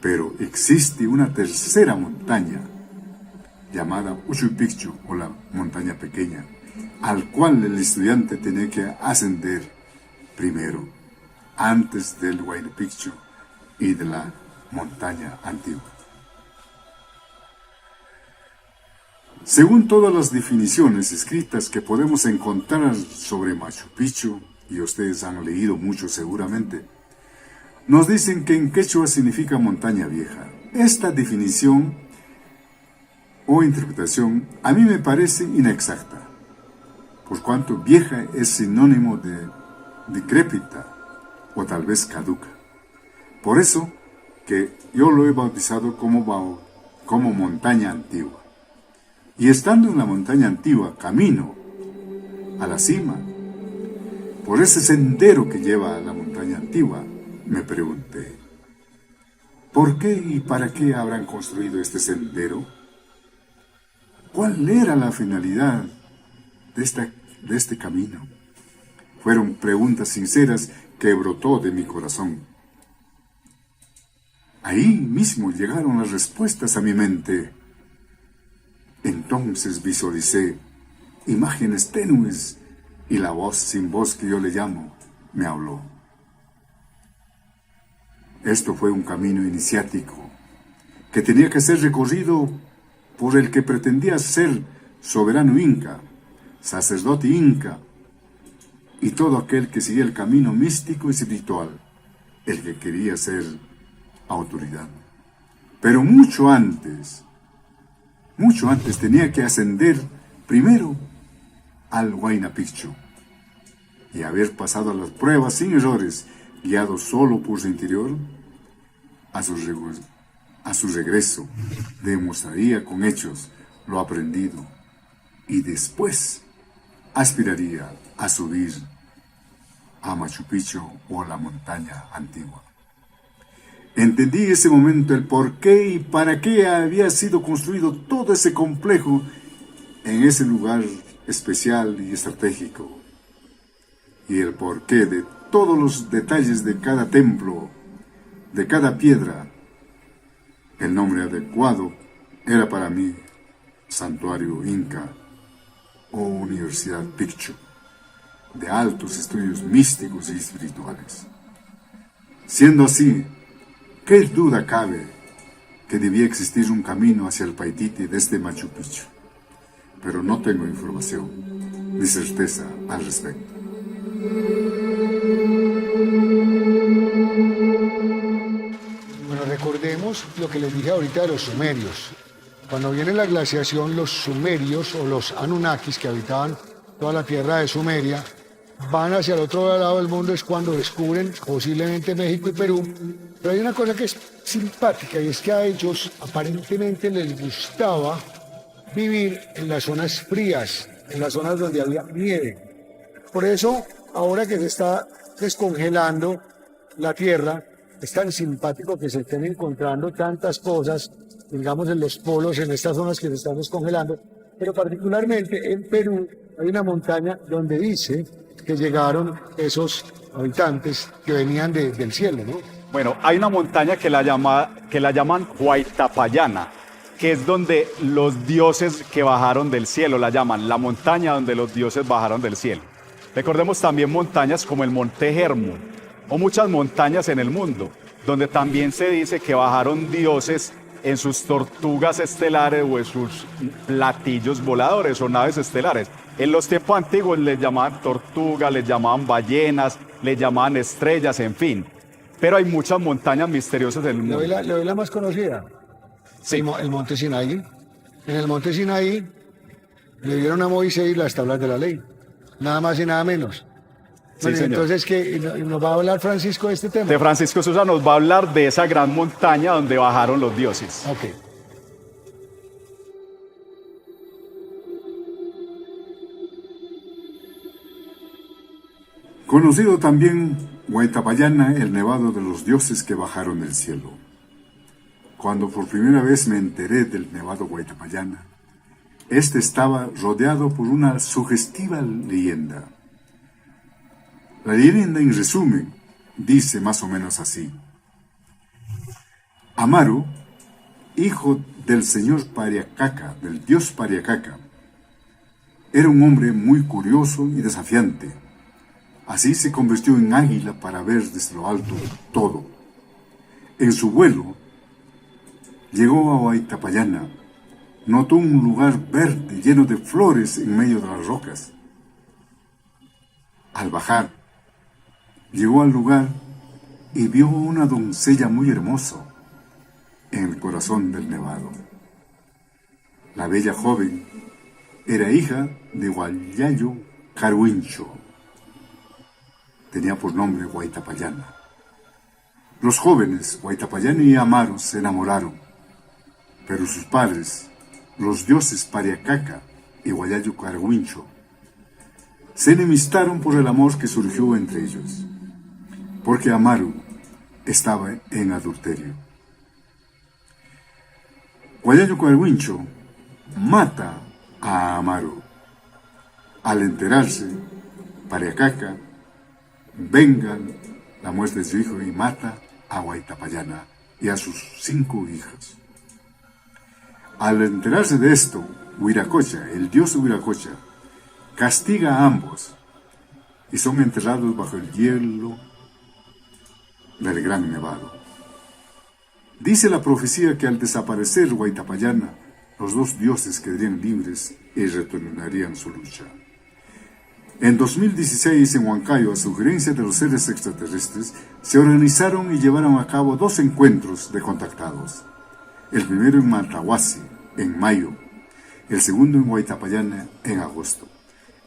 Pero existe una tercera montaña, llamada Uchu Picchu, o la montaña pequeña, al cual el estudiante tiene que ascender primero, antes del Huayna Picchu y de la montaña antigua. Según todas las definiciones escritas que podemos encontrar sobre Machu Picchu, y ustedes han leído mucho seguramente, nos dicen que en quechua significa montaña vieja. Esta definición o interpretación a mí me parece inexacta, por cuanto vieja es sinónimo de decrépita o tal vez caduca. Por eso que yo lo he bautizado como montaña antigua. Y estando en la montaña antigua, camino a la cima, por ese sendero que lleva a la montaña antigua, me pregunté, ¿por qué y para qué habrán construido este sendero? ¿Cuál era la finalidad de este camino? Fueron preguntas sinceras que brotó de mi corazón. Ahí mismo llegaron las respuestas a mi mente. Entonces visualicé imágenes tenues y la voz sin voz que yo le llamo me habló. Esto fue un camino iniciático que tenía que ser recorrido por el que pretendía ser soberano inca, sacerdote inca y todo aquel que seguía el camino místico y espiritual, el que quería ser autoridad. Pero mucho antes tenía que ascender primero al Huayna Picchu y haber pasado las pruebas sin errores, guiado solo por su interior. A su regreso demostraría con hechos lo aprendido y después aspiraría a subir a Machu Picchu o la montaña antigua. Entendí en ese momento el por qué y para qué había sido construido todo ese complejo en ese lugar especial y estratégico, y el porqué de todos los detalles de cada templo, de cada piedra. El nombre adecuado era para mí Santuario Inca o Universidad Picchu, de altos estudios místicos y espirituales. Siendo así, ¿qué duda cabe que debía existir un camino hacia el Paititi desde Machu Picchu? Pero no tengo información ni certeza al respecto. Bueno, recordemos lo que les dije ahorita de los sumerios. Cuando viene la glaciación, los sumerios o los Anunnakis que habitaban toda la tierra de Sumeria van hacia el otro lado del mundo, es cuando descubren posiblemente México y Perú. Pero hay una cosa que es simpática y es que a ellos aparentemente les gustaba vivir en las zonas frías, en las zonas donde había nieve. Por eso, ahora que se está descongelando la tierra, es tan simpático que se estén encontrando tantas cosas, digamos en los polos, en estas zonas que se están descongelando, pero particularmente en Perú hay una montaña donde dice que llegaron esos habitantes que venían del cielo, ¿no? Bueno, hay una montaña que la llaman Huaytapallana, que es donde los dioses que bajaron del cielo la llaman, la montaña donde los dioses bajaron del cielo. Recordemos también montañas como el Monte Hermón, o muchas montañas en el mundo, donde también se dice que bajaron dioses en sus tortugas estelares o en sus platillos voladores o naves estelares. En los tiempos antiguos les llamaban tortugas, les llamaban ballenas, les llamaban estrellas, en fin. Pero hay muchas montañas misteriosas en el mundo. Le doy la más conocida. Sí. El monte Sinaí. En el monte Sinaí le dieron a Moisés las tablas de la ley. Nada más y nada menos. Sí, señor. Entonces, ¿qué nos va a hablar Francisco de este tema? De Francisco Sosa nos va a hablar de esa gran montaña donde bajaron los dioses. Ok. Conocido también Huaytapallana, el nevado de los dioses que bajaron del cielo. Cuando por primera vez me enteré del nevado Huaytapallana, este estaba rodeado por una sugestiva leyenda. La leyenda, en resumen, dice más o menos así. Amaru, hijo del señor Pariacaca, del dios Pariacaca, era un hombre muy curioso y desafiante. Así se convirtió en águila para ver desde lo alto todo. En su vuelo, llegó a Huaytapallana, notó un lugar verde lleno de flores en medio de las rocas. Al bajar, llegó al lugar y vio una doncella muy hermosa en el corazón del nevado. La bella joven era hija de Huayayo Carhuincho. Tenía por nombre Huaytapallana. Los jóvenes, Huaytapallana y Amaru, se enamoraron, pero sus padres, los dioses Pariacaca y Huayayo Carhuincho, se enemistaron por el amor que surgió entre ellos, porque Amaru estaba en adulterio. Huayayo Carhuincho mata a Amaru. Al enterarse, Pariacaca venga la muerte de su hijo y mata a Huaytapallana y a sus 5 hijas. Al enterarse de esto, Huiracocha, el dios Huiracocha, castiga a ambos y son enterrados bajo el hielo del gran nevado. Dice la profecía que al desaparecer Huaytapallana, los 2 dioses quedarían libres y retornarían su lucha. En 2016, en Huancayo, a sugerencia de los seres extraterrestres, se organizaron y llevaron a cabo 2 encuentros de contactados. El primero en Matahuasi, en mayo, el segundo en Huaytapallana, en agosto.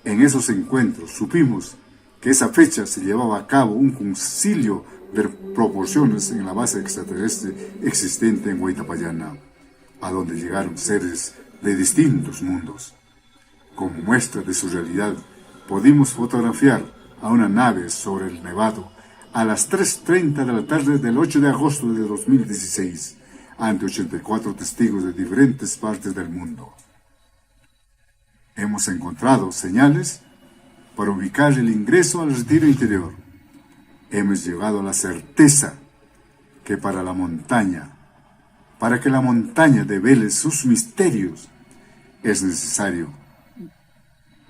En esos encuentros supimos que esa fecha se llevaba a cabo un concilio de proporciones en la base extraterrestre existente en Huaytapallana, a donde llegaron seres de distintos mundos. Como muestra de su realidad, pudimos fotografiar a una nave sobre el nevado a las 3:30 de la tarde del 8 de agosto de 2016, ante 84 testigos de diferentes partes del mundo. Hemos encontrado señales para ubicar el ingreso al retiro interior. Hemos llegado a la certeza que para que la montaña devele sus misterios, es necesario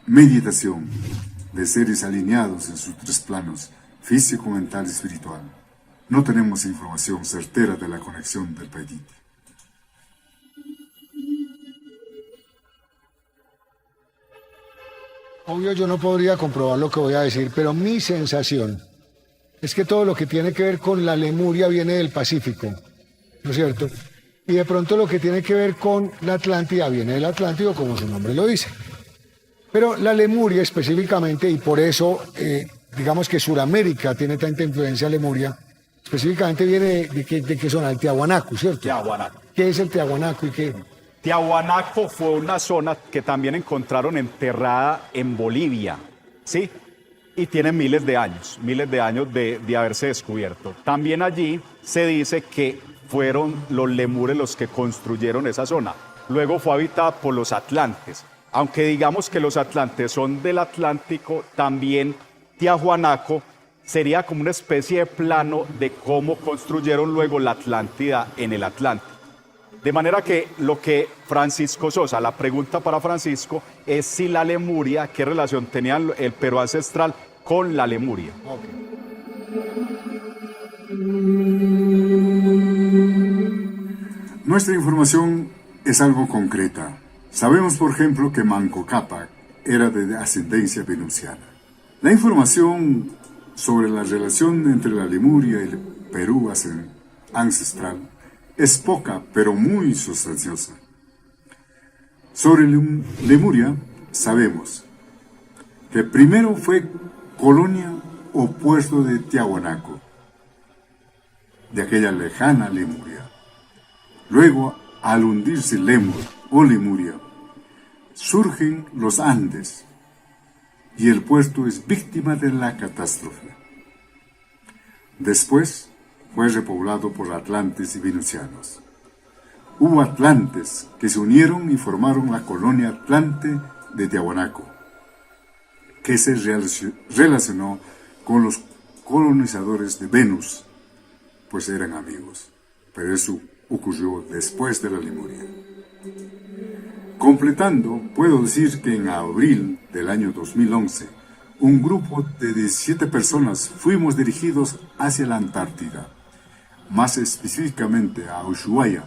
meditación de seres alineados en sus 3 planos, físico, mental y espiritual. No tenemos información certera de la conexión del Paititi. Obvio, yo no podría comprobar lo que voy a decir, pero mi sensación es que todo lo que tiene que ver con la Lemuria viene del Pacífico, ¿no es cierto? Y de pronto lo que tiene que ver con la Atlántida viene del Atlántico, como su nombre lo dice. Pero la Lemuria específicamente, y por eso digamos que Sudamérica tiene tanta influencia Lemuria, específicamente viene de qué zona, el Tiahuanaco, ¿cierto? Tiahuanaco. ¿Qué es el Tiahuanaco y qué? Tiahuanaco fue una zona que también encontraron enterrada en Bolivia, ¿sí? Y tiene miles de años de haberse descubierto. También allí se dice que fueron los lemures los que construyeron esa zona. Luego fue habitada por los atlantes. Aunque digamos que los atlantes son del Atlántico, también Tiahuanaco sería como una especie de plano de cómo construyeron luego la Atlántida en el Atlántico. De manera que lo que Francisco Sosa, la pregunta para Francisco, es si la Lemuria, qué relación tenía el Perú ancestral con la Lemuria. Nuestra información es algo concreta. Sabemos, por ejemplo, que Manco Cápac era de ascendencia venusiana. La información sobre la relación entre la Lemuria y el Perú ancestral es poca, pero muy sustanciosa. Sobre Lemuria sabemos que primero fue colonia o puerto de Tiahuanaco, de aquella lejana Lemuria. Luego, al hundirse Lemur o Lemuria, surgen los Andes y el puerto es víctima de la catástrofe. Después fue repoblado por atlantes y venusianos. Hubo atlantes que se unieron y formaron la colonia Atlante de Tiahuanaco, que se relacionó con los colonizadores de Venus, pues eran amigos, pero eso ocurrió después de la Lemuria. Completando, puedo decir que en abril del año 2011, un grupo de 17 personas fuimos dirigidos hacia la Antártida, más específicamente a Ushuaia,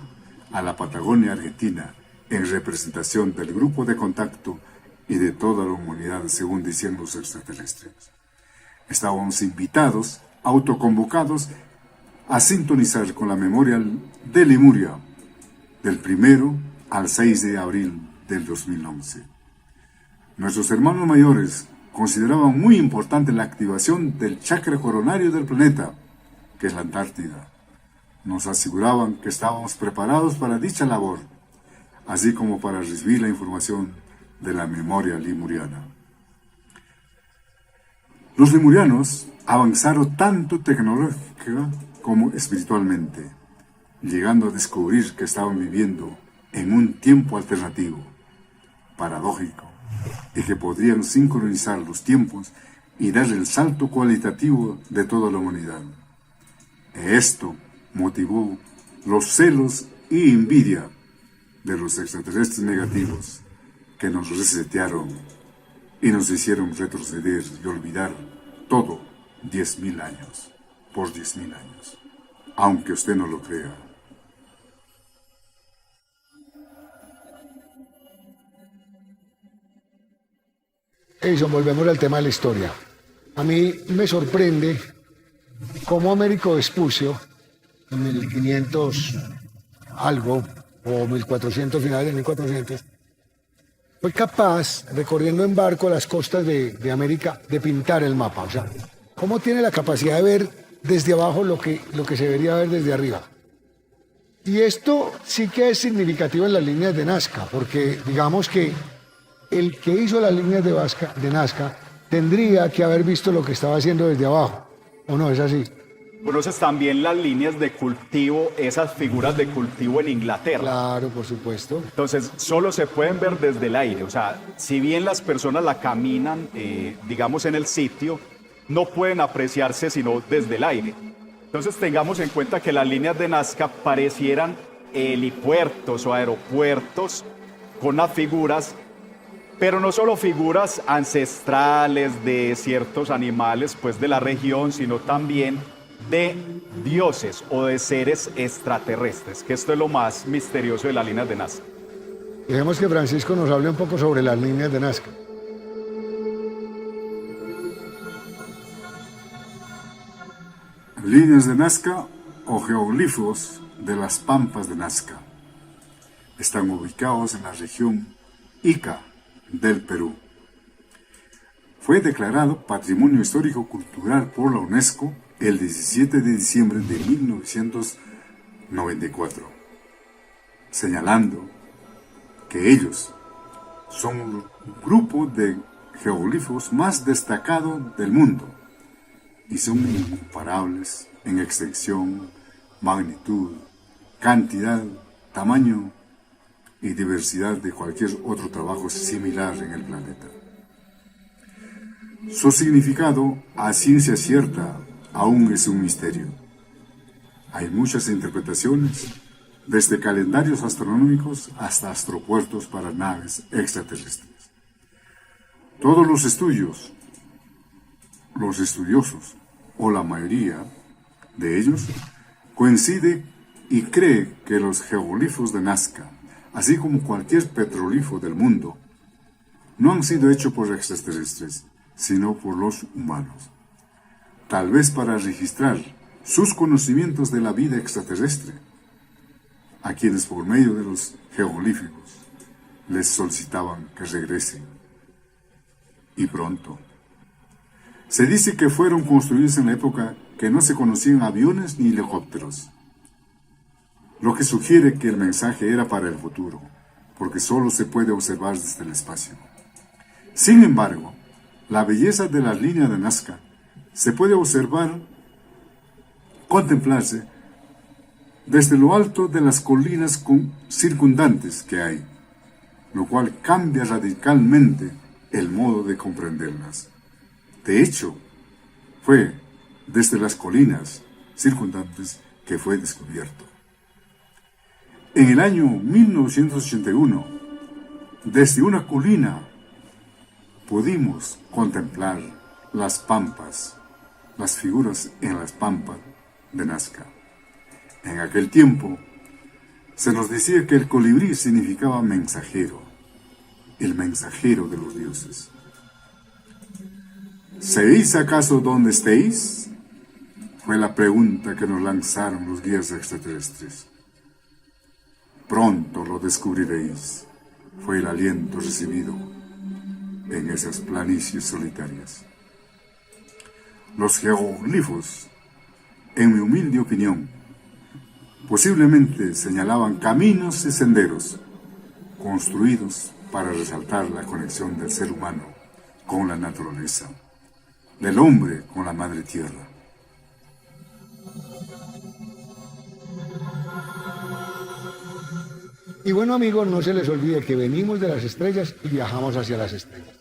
a la Patagonia Argentina, en representación del grupo de contacto y de toda la humanidad, según decían los extraterrestres. Estábamos invitados, autoconvocados, a sintonizar con la memoria de Lemuria, del 1 al 6 de abril del 2011. Nuestros hermanos mayores consideraban muy importante la activación del chakra coronario del planeta, que es la Antártida. Nos aseguraban que estábamos preparados para dicha labor, así como para recibir la información de la memoria lemuriana. Los lemurianos avanzaron tanto tecnológica como espiritualmente, llegando a descubrir que estaban viviendo en un tiempo alternativo, paradójico, y que podrían sincronizar los tiempos y dar el salto cualitativo de toda la humanidad. Esto motivó los celos y envidia de los extraterrestres negativos que nos resetearon y nos hicieron retroceder y olvidar todo 10.000 años, por 10.000 años, aunque usted no lo crea. Edison, volvemos al tema de la historia. A mí me sorprende cómo Américo Vespucio, en 1500 algo, o 1400, finales de 1400, fue capaz, recorriendo en barco las costas de América, de pintar el mapa. O sea, cómo tiene la capacidad de ver desde abajo lo que se debería ver desde arriba. Y esto sí que es significativo en las líneas de Nazca, porque digamos que el que hizo las líneas de Nazca tendría que haber visto lo que estaba haciendo desde abajo, ¿o no es así? Conoces también las líneas de cultivo, esas figuras de cultivo en Inglaterra. Claro, por supuesto. Entonces, solo se pueden ver desde el aire. O sea, si bien las personas la caminan, digamos, en el sitio, no pueden apreciarse sino desde el aire. Entonces, tengamos en cuenta que las líneas de Nazca parecieran helipuertos o aeropuertos con las figuras, pero no solo figuras ancestrales de ciertos animales, pues de la región, sino también de dioses o de seres extraterrestres, que esto es lo más misterioso de las líneas de Nazca. Dejemos que Francisco nos hable un poco sobre las líneas de Nazca. Líneas de Nazca o geoglifos de las Pampas de Nazca. Están ubicados en la región Ica del Perú. Fue declarado Patrimonio Histórico Cultural por la UNESCO el 17 de diciembre de 1994, señalando que ellos son un grupo de geoglifos más destacado del mundo y son incomparables en extensión, magnitud, cantidad, tamaño y diversidad de cualquier otro trabajo similar en el planeta. Su significado, a ciencia cierta, aún es un misterio. Hay muchas interpretaciones, desde calendarios astronómicos hasta astropuertos para naves extraterrestres. Todos los estudiosos, o la mayoría de ellos, coincide y cree que los geoglifos de Nazca, así como cualquier petroglifo del mundo, no han sido hechos por extraterrestres, sino por los humanos. Tal vez para registrar sus conocimientos de la vida extraterrestre, a quienes por medio de los jeroglíficos les solicitaban que regresen. Y pronto. Se dice que fueron construidos en la época que no se conocían aviones ni helicópteros, lo que sugiere que el mensaje era para el futuro, porque solo se puede observar desde el espacio. Sin embargo, la belleza de las líneas de Nazca se puede contemplarse desde lo alto de las colinas circundantes que hay, lo cual cambia radicalmente el modo de comprenderlas. De hecho, fue desde las colinas circundantes que fue descubierto. En el año 1981, desde una colina, pudimos contemplar las pampas, las figuras en las pampas de Nazca. En aquel tiempo, se nos decía que el colibrí significaba mensajero, el mensajero de los dioses. ¿Sabéis acaso dónde estéis? Fue la pregunta que nos lanzaron los guías extraterrestres. Pronto lo descubriréis, fue el aliento recibido en esas planicies solitarias. Los jeroglifos, en mi humilde opinión, posiblemente señalaban caminos y senderos construidos para resaltar la conexión del ser humano con la naturaleza, del hombre con la madre tierra. Y bueno, amigos, no se les olvide que venimos de las estrellas y viajamos hacia las estrellas.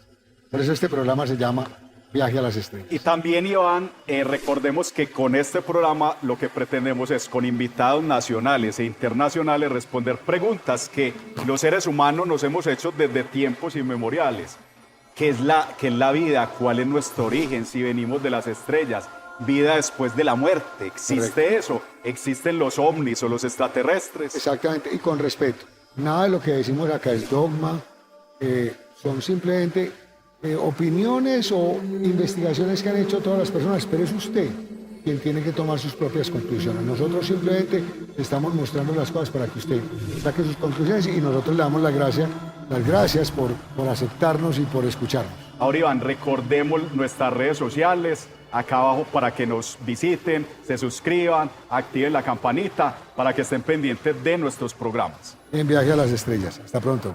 Por eso este programa se llama Viaje a las Estrellas. Y también, Iván, recordemos que con este programa lo que pretendemos es, con invitados nacionales e internacionales, responder preguntas que los seres humanos nos hemos hecho desde tiempos inmemoriales. ¿Qué es la vida? ¿Cuál es nuestro origen? Si venimos de las estrellas, vida después de la muerte. ¿Existe Correcto. eso? ¿Existen los ovnis o los extraterrestres? Exactamente, y con respeto. Nada de lo que decimos acá es dogma, son simplemente opiniones o investigaciones que han hecho todas las personas, pero es usted quien tiene que tomar sus propias conclusiones. Nosotros simplemente estamos mostrando las cosas para que usted saque sus conclusiones y nosotros le damos las gracias por aceptarnos y por escucharnos. Ahora, Iván, recordemos nuestras redes sociales acá abajo para que nos visiten, se suscriban, activen la campanita para que estén pendientes de nuestros programas. En Viaje a las Estrellas. Hasta pronto.